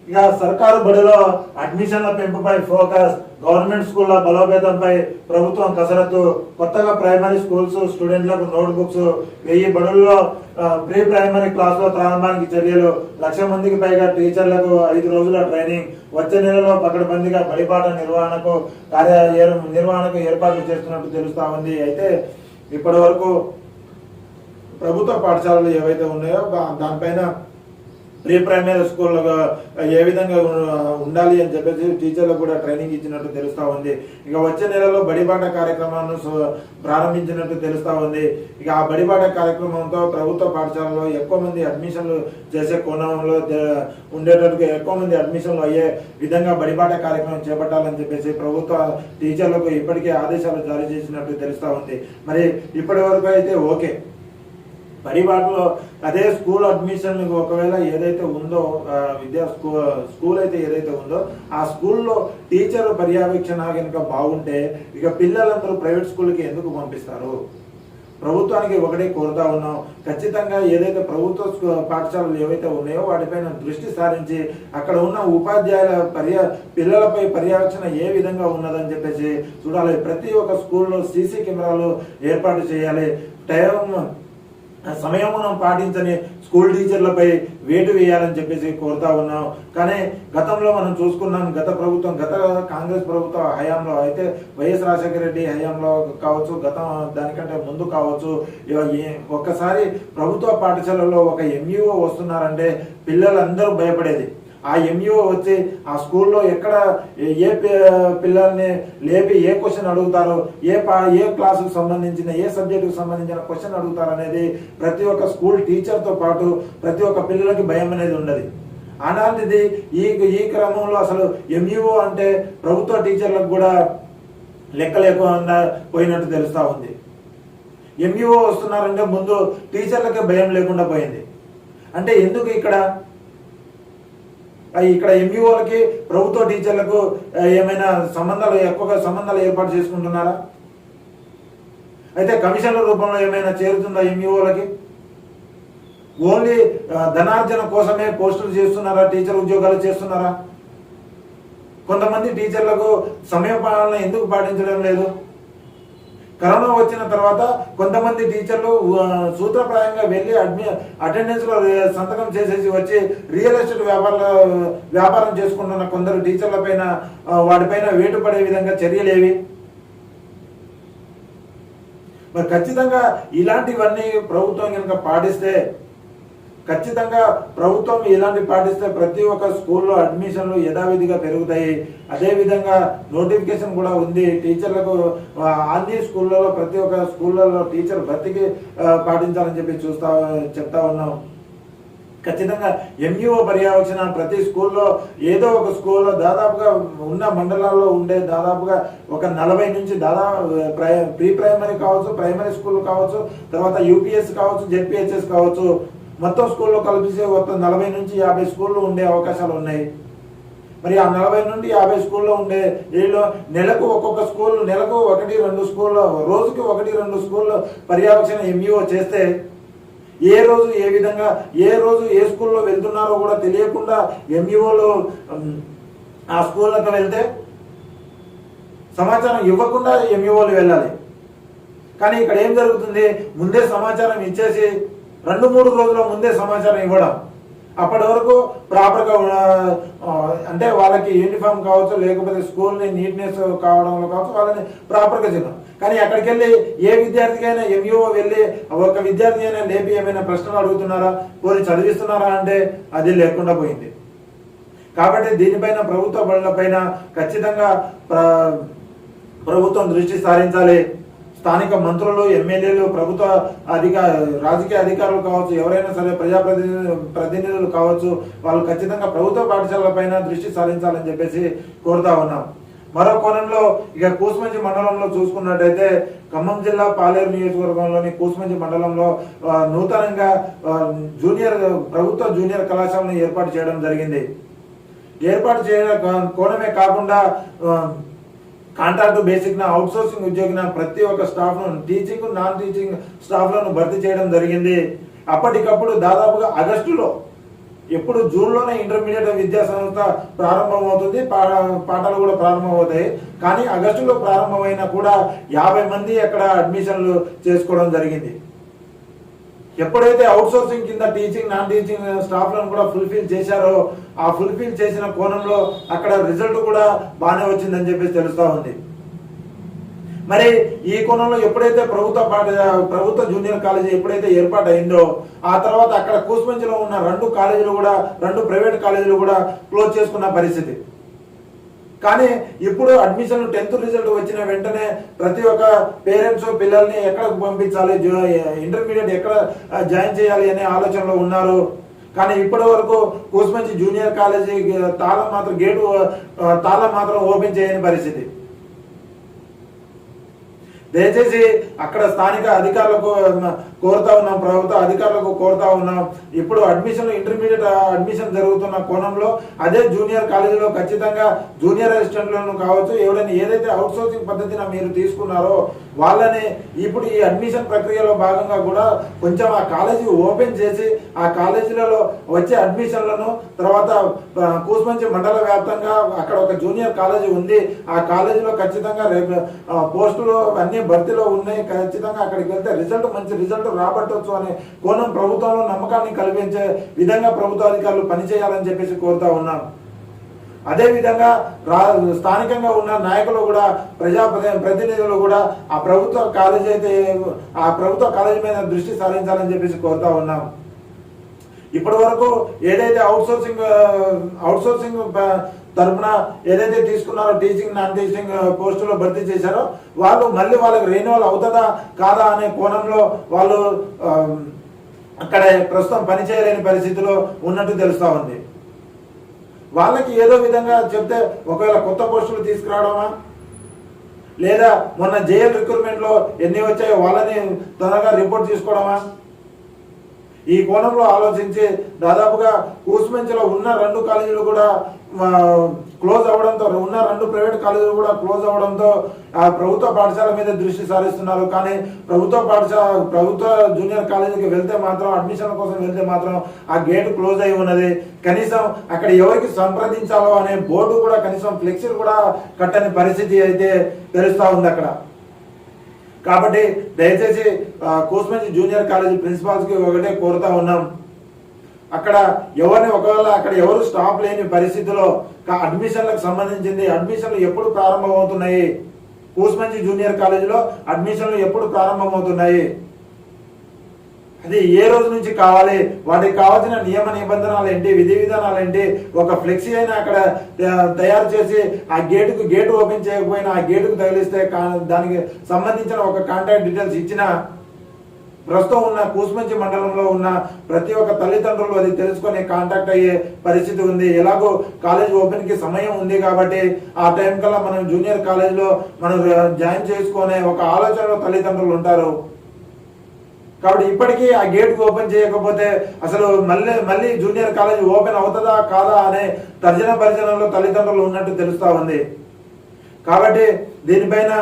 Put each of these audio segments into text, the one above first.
ఇక సర్కారు బడిలో అడ్మిషన్ల పెంపుపై ఫోకస్, గవర్నమెంట్ స్కూళ్ల బలోపేతంపై ప్రభుత్వం కసరత్తు, కొత్తగా ప్రైమరీ స్కూల్స్ స్టూడెంట్లకు నోట్ బుక్స్, 1000 బడుల్లో ప్రీ ప్రైమరీ క్లాసుల ప్రారంభానికి చర్యలు, 1,00,000 మందికి పైగా టీచర్లకు 5 రోజుల ట్రైనింగ్, వచ్చే నెలలో పకడ్బందీగా బడిపాఠ నిర్వహణకు ఏర్పాట్లు చేస్తున్నట్టు తెలుస్తా ఉంది. అయితే ఇప్పటి వరకు ప్రభుత్వ పాఠశాలలు ఏవైతే ఉన్నాయో దానిపైన ప్రీ ప్రైమరీ స్కూల్లో ఏ విధంగా ఉండాలి అని చెప్పేసి టీచర్లకు కూడా ట్రైనింగ్ ఇచ్చినట్టు తెలుస్తా ఉంది. ఇక వచ్చే నెలలో బడిబాట కార్యక్రమాన్ని ప్రారంభించినట్టు తెలుస్తా ఉంది. ఇక ఆ బడిబాట కార్యక్రమంతో ప్రభుత్వ పాఠశాలలో ఎక్కువ మంది అడ్మిషన్లు చేసే కోణంలో ఉండేటట్టుగా ఎక్కువ మంది అడ్మిషన్లు అయ్యే విధంగా బడిబాట కార్యక్రమం చేపట్టాలని చెప్పేసి ప్రభుత్వ టీచర్లకు ఇప్పటికే ఆదేశాలు జారీ చేసినట్టు తెలుస్తా ఉంది. మరి ఇప్పటి వరకు అయితే ఓకే, బడిబాటలో అదే స్కూల్ అడ్మిషన్ ఒకవేళ ఏదైతే ఉందో స్కూల్ అయితే ఏదైతే ఉందో ఆ స్కూల్లో టీచర్ పర్యవేక్షణ కనుక బాగుంటే ఇక పిల్లలందరూ ప్రైవేట్ స్కూల్కి ఎందుకు పంపిస్తారు? ప్రభుత్వానికి ఒకటే కోరుతా ఉన్నాం, ఖచ్చితంగా ఏదైతే ప్రభుత్వ పాఠశాలలు ఏవైతే ఉన్నాయో వాటిపైన దృష్టి సారించి అక్కడ ఉన్న ఉపాధ్యాయుల పిల్లలపై పర్యవేక్షణ ఏ విధంగా ఉన్నదని చెప్పేసి చూడాలి. ప్రతి ఒక్క స్కూల్లో సీసీ కెమెరాలు ఏర్పాటు చేయాలి. సమయమును పాటించని స్కూల్ టీచర్లపై వేటు వేయాలని చెప్పేసి కోరుతా ఉన్నాం. కానీ గతంలో మనం చూసుకున్నాం, గత కాంగ్రెస్ ప్రభుత్వ హయాంలో అయితే వైఎస్ రాజశేఖర రెడ్డి హయాంలో కావచ్చు, దానికంటే ముందు కావచ్చు, ఒక్కసారి ప్రభుత్వ పాఠశాలలో ఒక ఎంఈఓ వస్తున్నారంటే పిల్లలందరూ భయపడేది. ఆ ఎంఈఓ వచ్చి ఆ స్కూల్లో ఎక్కడ ఏ పిల్లల్ని లేపి ఏ క్వశ్చన్ అడుగుతారో, ఏ క్లాసుకు సంబంధించిన ఏ సబ్జెక్టుకు సంబంధించిన క్వశ్చన్ అడుగుతారు అనేది ప్రతి ఒక్క స్కూల్ టీచర్తో పాటు ప్రతి ఒక్క పిల్లలకి భయం అనేది ఉండదు. అలాంటిది ఈ క్రమంలో అసలు ఎంఈఓ అంటే ప్రభుత్వ టీచర్లకు కూడా లెక్క లేకుండా పోయినట్టు తెలుస్తా ఉంది. ఎంఈఓ వస్తున్నారంటే ముందు టీచర్లకే భయం లేకుండా పోయింది. అంటే ఎందుకు ఇక్కడ ఎంఈఓలకి ప్రభుత్వ టీచర్లకు ఏమైనా ఎక్కువగా సంబంధాలు ఏర్పాటు చేసుకుంటున్నారా? అయితే కమిషన్ల రూపంలో ఏమైనా చేరుతుందా ఎంఈఓలకి? ఓన్లీ ధనార్జన కోసమే పోస్టులు చేస్తున్నారా? టీచర్ ఉద్యోగాలు చేస్తున్నారా? కొంతమంది టీచర్లకు సమయపాలన ఎందుకు పాటించడం లేదు? కరోనా వచ్చిన తర్వాత కొంతమంది టీచర్లు సూత్రప్రాయంగా వెళ్ళి అటెండెన్స్ లో సంతకం చేసేసి వచ్చి రియల్ ఎస్టేట్ వ్యాపారం చేసుకుంటున్న కొందరు టీచర్ల పైన వాటిపైన వేటు పడే విధంగా చర్యలేవి? మరి ఖచ్చితంగా ఇలాంటివన్నీ ప్రభుత్వం కనుక పాటిస్తే ప్రతి ఒక్క స్కూల్లో అడ్మిషన్లు యథావిధిగా పెరుగుతాయి. అదేవిధంగా నోటిఫికేషన్ కూడా ఉంది టీచర్లకు. అన్ని స్కూళ్ళలో ప్రతి ఒక్క స్కూళ్ళలో టీచర్ భర్తీకి పాటించాలని చెప్పి చెప్తా ఉన్నాం. ఖచ్చితంగా ఎంఈఓ పర్యవేక్షణ ప్రతి స్కూల్లో ఏదో ఒక స్కూల్లో దాదాపుగా ఉన్న మండలాల్లో ఉండే దాదాపుగా ఒక 40 నుంచి ప్రీ ప్రైమరీ కావచ్చు, ప్రైమరీ స్కూల్ కావచ్చు, తర్వాత యూపీఎస్ కావచ్చు, జెడ్పీహెచ్ఎస్ కావచ్చు, మొత్తం స్కూల్లో కలిపిస్తే 40 నుంచి 50 స్కూళ్ళు ఉండే అవకాశాలు ఉన్నాయి. మరి ఆ 40 నుండి 50 స్కూల్లో ఉండే నెలకు ఒక్కొక్క స్కూల్, నెలకు 1-2 స్కూల్లో, రోజుకి 1-2 స్కూల్లో పర్యవేక్షణ ఎంఈఓ చేస్తే ఏ రోజు ఏ విధంగా ఏ స్కూల్లో వెళ్తున్నారో కూడా తెలియకుండా ఎంఈఓలు ఆ స్కూళ్ళకి వెళ్తే సమాచారం ఇవ్వకుండా ఎంఈఓలు వెళ్ళాలి. కానీ ఇక్కడ ఏం జరుగుతుంది, ముందే సమాచారం ఇచ్చేసి 2-3 రోజుల ముందే సమాచారం ఇవ్వడం. అప్పటి వరకు ప్రాపర్గా అంటే వాళ్ళకి యూనిఫామ్ కావచ్చు, లేకపోతే స్కూల్ని నీట్నెస్ కావడంలో కావచ్చు, వాళ్ళని ప్రాపర్గా చేయడం. కానీ అక్కడికి వెళ్ళి ఏ విద్యార్థికైనా ఎంఈఓ వెళ్ళి ఒక విద్యార్థి అయినా లేపి ఏమైనా ప్రశ్నలు అడుగుతున్నారా, పోనీ చదివిస్తున్నారా అంటే అది లేకుండా పోయింది. కాబట్టి దీనిపైన ప్రభుత్వ బడులపైన ఖచ్చితంగా ప్రభుత్వం దృష్టి సారించాలి. స్థానిక మంత్రులు, ఎమ్మెల్యేలు, ప్రభుత్వ రాజకీయ అధికారులు కావచ్చు, ఎవరైనా సరే ప్రజాప్రతినిధులు కావచ్చు, వాళ్ళు ఖచ్చితంగా ప్రభుత్వ పాఠశాలపైన దృష్టి సారించాలని చెప్పేసి కోరుతా ఉన్నాం. మరో కోణంలో ఇక కూసుమంచి మండలంలో చూసుకున్నట్టయితే ఖమ్మం జిల్లా పాలేరు నియోజకవర్గంలోని కూసుమంచి మండలంలో నూతనంగా ప్రభుత్వ జూనియర్ కళాశాలను ఏర్పాటు చేయడం జరిగింది. ఏర్పాటు చేయడం కోణమే కాకుండా కాంట్రాక్ట్ బేసిక్ అవుట్ సోర్సింగ్ ఉద్యోగిన ప్రతి ఒక్క స్టాఫ్ ను, టీచింగ్ నాన్ టీచింగ్ స్టాఫ్ లను భర్తీ చేయడం జరిగింది. అప్పటికప్పుడు దాదాపుగా ఎప్పుడు జూన్లోనే ఇంటర్మీడియట్ విద్యా సంస్థ ప్రారంభమవుతుంది, పాఠాలు కూడా ప్రారంభమవుతాయి. కానీ ఆగస్టులో ప్రారంభమైనా కూడా 50 మంది అక్కడ అడ్మిషన్లు చేసుకోవడం జరిగింది. ఎప్పుడైతే అవుట్ సోర్సింగ్ కింద టీచింగ్ నాన్ టీచింగ్ స్టాఫ్లను కూడా ఫుల్ఫిల్ చేశారో, ఆ ఫుల్ఫిల్ చేసిన కోణంలో అక్కడ రిజల్ట్ కూడా బాగానే వచ్చిందని చెప్పేసి తెలుస్తూ ఉంది. మరి ఈ కోణంలో ఎప్పుడైతే ప్రభుత్వ జూనియర్ కాలేజీ ఎప్పుడైతే ఏర్పాటు అయిందో, ఆ తర్వాత అక్కడ కూసుమంచిలో ఉన్న 2 కాలేజీలు కూడా 2 ప్రైవేట్ కాలేజీలు కూడా క్లోజ్ చేసుకున్న పరిస్థితి. కానీ ఇప్పుడు అడ్మిషన్ 10th రిజల్ట్ వచ్చిన వెంటనే ప్రతి ఒక్క పేరెంట్స్ పిల్లల్ని ఎక్కడికి పంపించాలి, ఇంటర్మీడియట్ ఎక్కడ జాయిన్ చేయాలి అనే ఆలోచనలో ఉన్నారు. కానీ ఇప్పటి వరకు కూసుమంచి జూనియర్ కాలేజీ తాళం మాత్రం ఓపెన్ చేయని పరిస్థితి. దయచేసి అక్కడ స్థానిక అధికారులకు కోరుతా ఉన్నాం, ప్రభుత్వ అధికారులకు కోరుతా ఉన్నాం. ఇప్పుడు ఇంటర్మీడియట్ అడ్మిషన్ జరుగుతున్న కోణంలో అదే జూనియర్ కాలేజీలో ఖచ్చితంగా జూనియర్ అసిస్టెంట్లను కావచ్చు, ఎవరైనా ఏదైతే అవుట్ సోర్సింగ్ పద్ధతిని మీరు తీసుకున్నారో వాళ్ళని ఇప్పుడు ఈ అడ్మిషన్ ప్రక్రియలో భాగంగా కూడా కొంచెం ఆ కాలేజీ ఓపెన్ చేసి ఆ కాలేజీలలో వచ్చే అడ్మిషన్లను, తర్వాత కూసుమంచి మండల వ్యాప్తంగా అక్కడ ఒక జూనియర్ కాలేజీ ఉంది, ఆ కాలేజీలో ఖచ్చితంగా పోస్టులు అన్ని భర్తీలో ఉన్నాయి, ఖచ్చితంగా అక్కడికి వెళ్తే మంచి రిజల్ట్ రాబట్టవచ్చు అనే కోణం ప్రభుత్వంలో నమ్మకాన్ని కల్పించే విధంగా ప్రభుత్వ అధికారులు పనిచేయాలని చెప్పేసి కోరుతా ఉన్నాం. అదే విధంగా స్థానికంగా ఉన్న నాయకులు కూడా ప్రతినిధులు కూడా ఆ ప్రభుత్వ కాలేజీ మీద దృష్టి సారించాలని చెప్పేసి కోరుతా ఉన్నాం. ఇప్పటి వరకు ఏదైతే అవుట్ సోర్సింగ్ తరఫున ఏదైతే తీసుకున్నారో టీచింగ్ నాన్ టీచింగ్ పోస్టులో భర్తీ చేశారో వాళ్ళు మళ్ళీ వాళ్ళకి రెన్యువల్ అవుతుందా కాదా అనే కోణంలో వాళ్ళు అక్కడ ప్రస్తుతం పనిచేయలేని పరిస్థితిలో ఉన్నట్టు తెలుస్తా ఉంది. వాళ్ళకి ఏదో విధంగా చెప్తే ఒకవేళ కొత్త పోస్టులు తీసుకురావడమా, లేదా మొన్న జేఎల్ రిక్రూట్మెంట్ లో ఎన్ని వచ్చాయో వాళ్ళని త్వరగా రిపోర్ట్ తీసుకోవడమా, ఈ కోణంలో ఆలోచించి దాదాపుగా కూసుమంచిలో ఉన్న 2 కాలేజీలు కూడా క్లోజ్ అవడంతో, ఉన్న 2 ప్రైవేట్ కాలేజీలు కూడా క్లోజ్ అవడంతో ఆ ప్రభుత్వ పాఠశాల మీద దృష్టి సారిస్తున్నారు. కానీ ప్రభుత్వ జూనియర్ కాలేజీకి వెళ్తే మాత్రం, అడ్మిషన్ కోసం వెళ్తే మాత్రం ఆ గేట్ క్లోజ్ అయి ఉన్నది. కనీసం అక్కడ ఎవరికి సంప్రదించాలో అనే బోర్డు కూడా, కనీసం ఫ్లెక్సీలు కూడా కట్టని పరిస్థితి అయితే తెలుస్తా ఉంది అక్కడ. కాబట్టి దయచేసి కూసుమంచి జూనియర్ కాలేజీ ప్రిన్సిపాల్స్ కి ఒకటే కోరుతా ఉన్నాం, అక్కడ ఒకవేళ అక్కడ ఎవరు స్టాఫ్ లేని పరిస్థితిలో అడ్మిషన్లకు సంబంధించింది అడ్మిషన్లు ఎప్పుడు ప్రారంభమవుతున్నాయి, కూసుమంచి జూనియర్ కాలేజీలో అడ్మిషన్లు ఎప్పుడు ప్రారంభమవుతున్నాయి, అది ఏ రోజు నుంచి కావాలి, వాటికి కావాల్సిన నియమ నిబంధనలు ఏంటి, విధి విధానాలు ఏంటి, ఒక ఫ్లెక్సీ అయినా అక్కడ తయారు చేసి ఆ గేటు ఓపెన్ చేయకపోయినా ఆ గేటుకు తగిలిస్తే దానికి సంబంధించిన ఒక కాంటాక్ట్ డీటెయిల్స్ ఇచ్చిన ప్రస్తుతం ఉన్న కూసుమంచి మండలంలో ఉన్న ప్రతి ఒక్క తల్లిదండ్రులు అది తెలుసుకొని కాంటాక్ట్ అయ్యే పరిస్థితి ఉంది. ఎలాగో కాలేజ్ ఓపెన్ కి సమయం ఉంది కాబట్టి ఆ టైం కల్లా మనం జూనియర్ కాలేజ్లో మనం జాయిన్ చేసుకునే ఒక ఆలోచనలో తల్లిదండ్రులు ఉంటారు. కాబట్టి ఇప్పటికీ ఆ గేట్ ఓపెన్ చేయకపోతే అసలు మళ్ళీ జూనియర్ కాలేజ్ ఓపెన్ అవుతుందా కాదా అనే తర్జన పరిజనంలో తల్లిదండ్రులు ఉన్నట్టు తెలుస్తా ఉంది. కాబట్టి దీనిపైన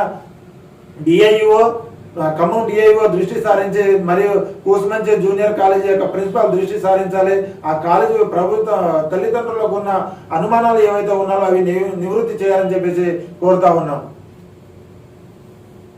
ఖమ్మం డిఐఓ దృష్టి సారించి, మరియు కూసుమంచి జూనియర్ కాలేజీ యొక్క ప్రిన్సిపాల్ దృష్టి సారించాలి. ఆ కాలేజీ ప్రభుత్వ తల్లిదండ్రులకు ఉన్న అనుమానాలు ఏవైతే ఉన్నారో అవి నివృత్తి చేయాలని చెప్పేసి కోరుతా ఉన్నాం.